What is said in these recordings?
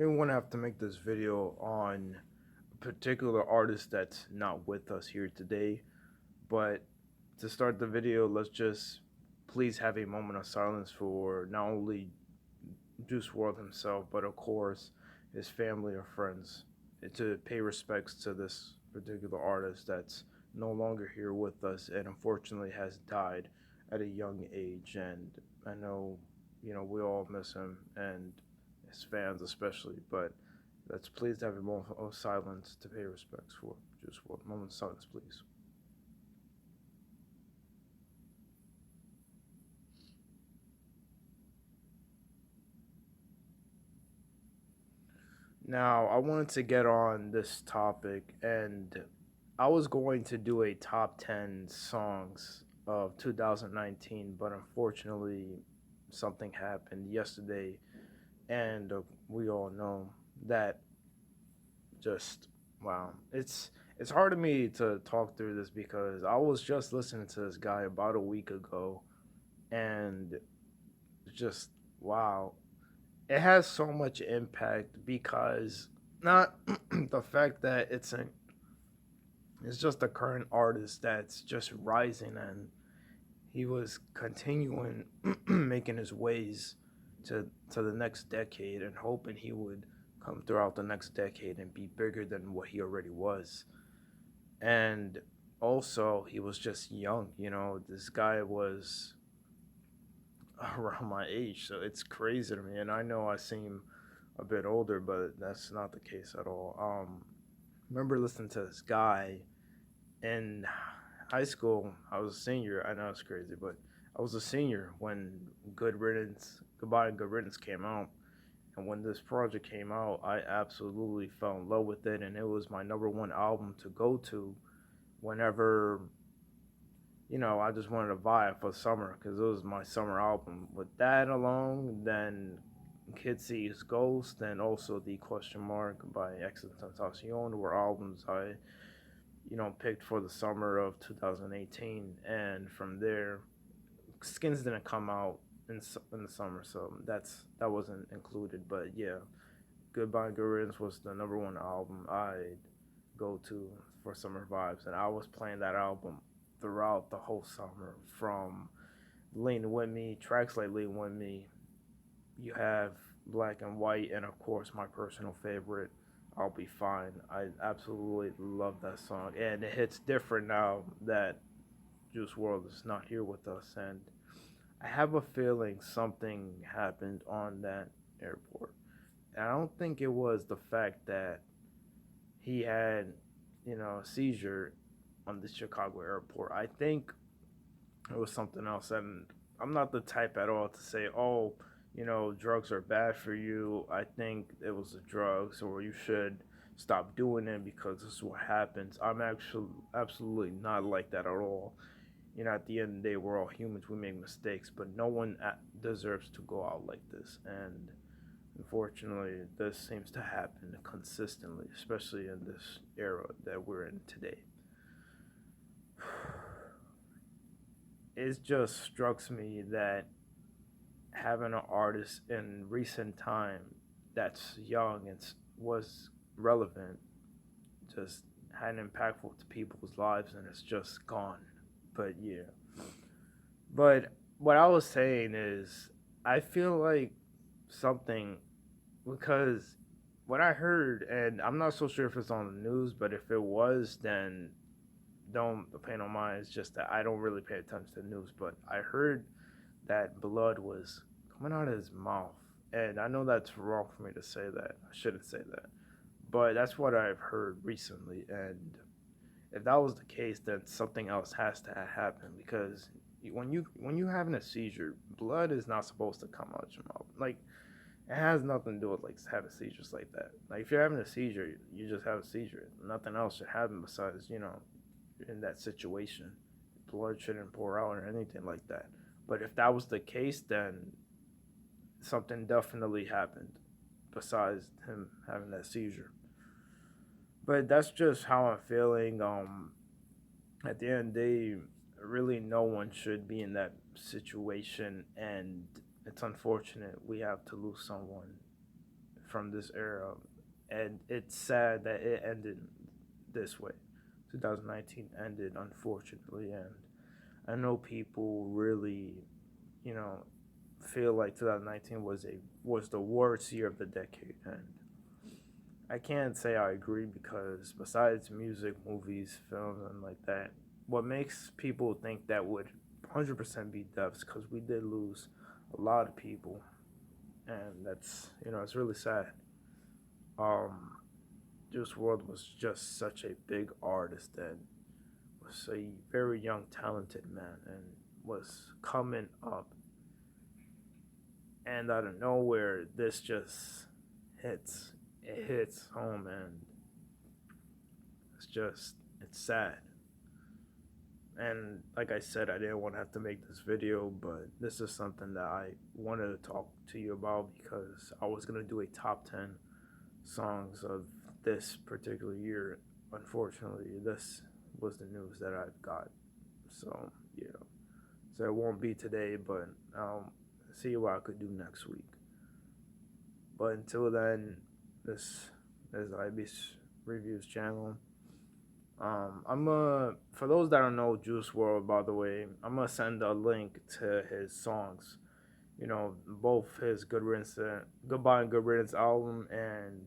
didn't want to have to make this video on a particular artist that's not with us here today, but to start the video, let's just please have a moment of silence for not only Juice World himself, but of course his family or friends, to pay respects to this particular artist that's no longer here with us and unfortunately has died at a young age. And I know, we all miss him and his fans especially, but let's please have a moment of silence to pay respects for Juice World. Moment of silence, please. Now, I wanted to get on this topic, and I was going to do a top 10 songs of 2019, but unfortunately, something happened yesterday, and we all know that just wow. It's hard to me to talk through this because I was just listening to this guy about a week ago, and just wow, it has so much impact because not the fact that it's just a current artist that's just rising, and he was continuing making his ways to the next decade and hoping he would come throughout the next decade and be bigger than what he already was. And also he was just young, this guy was around my age, so it's crazy to me. And I know I seem a bit older, but that's not the case at all. Remember listening to this guy in high school. I was a senior. I know it's crazy, but I was a senior when Goodbye and Good Riddance came out. And when this project came out, I absolutely fell in love with it, and it was my number one album to go to whenever I just wanted to vibe for summer because it was my summer album. With that alone, then Kid Sees Ghost, and also the Question Mark by Exit Tentacion were albums I picked for the summer of 2018. And from there, Skins didn't come out in the summer, so that wasn't included. But yeah, Goodbye Gurins was the number one album I'd go to for summer vibes, and I was playing that album throughout the whole summer. From Lean With Me, tracks like Lean With Me, you have Black and White, and of course my personal favorite, I'll Be Fine. I absolutely love that song, and it hits different now that Juice World is not here with us. And I have a feeling something happened on that airport. And I don't think it was the fact that he had, a seizure on the Chicago airport. I think it was something else. And I'm not the type at all to say, oh, drugs are bad for you. I think it was the drugs, or you should stop doing it because this is what happens. I'm actually absolutely not like that at all. At the end of the day, we're all humans. We make mistakes, but no one deserves to go out like this. And unfortunately, this seems to happen consistently, especially in this era that we're in today. It just strikes me that having an artist in recent time that's young and was relevant just had an impactful to people's lives, and it's just gone. But yeah. But what I was saying is, I feel like something, because what I heard, and I'm not so sure if it's on the news, but if it was, then don't pay no mind. It's just that I don't really pay attention to the news. But I heard that blood was coming out of his mouth, and I know that's wrong for me to say that. I shouldn't say that, but that's what I've heard recently. And if that was the case, then something else has to happen because when you having a seizure, blood is not supposed to come out your mouth. Like, it has nothing to do with like having seizures like that. Like, if you're having a seizure, you just have a seizure. Nothing else should happen besides in that situation. Blood shouldn't pour out or anything like that. But if that was the case, then something definitely happened besides him having that seizure. But that's just how I'm feeling. At the end of the day, really no one should be in that situation, and it's unfortunate we have to lose someone from this era, and it's sad that it ended this way. 2019 ended unfortunately, and I know people really, you know, feel like 2019 was the worst year of the decade, and I can't say I agree because besides music, movies, films, and like that, what makes people think that would 100% be deaths because we did lose a lot of people, and that's it's really sad. Um, Juice World was just such a big artist and was a very young, talented man, and was coming up, and out of nowhere, this just hits. It hits home, and it's sad. And like I said, I didn't want to have to make this video, but this is something that I wanted to talk to you about because I was gonna do a top 10 songs of this particular year. Unfortunately, this was the news that I've got. So yeah, so it won't be today, but I'll see what I could do next week. But until then, this is IB's Reviews channel. I'm for those that don't know Juice World, by the way, I'm gonna send a link to his songs. Both his Good Riddance, Goodbye and Good Riddance album, and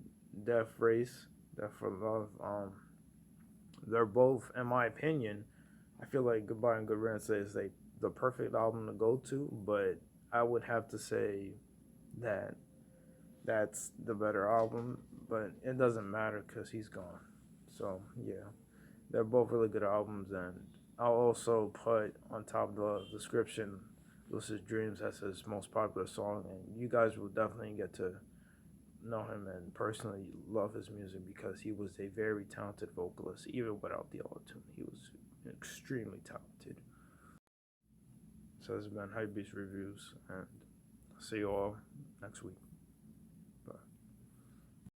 Death Race, Death for Love. They're both, in my opinion, I feel like Goodbye and Good Riddance is like the perfect album to go to, but I would have to say that that's the better album, but it doesn't matter because he's gone. So yeah, they're both really good albums, and I'll also put on top of the description Lucid Dreams as his most popular song, and you guys will definitely get to know him and personally love his music because he was a very talented vocalist, even without the auto-tune. He was extremely talented. So this has been Hypebeast Reviews, and see you all next week.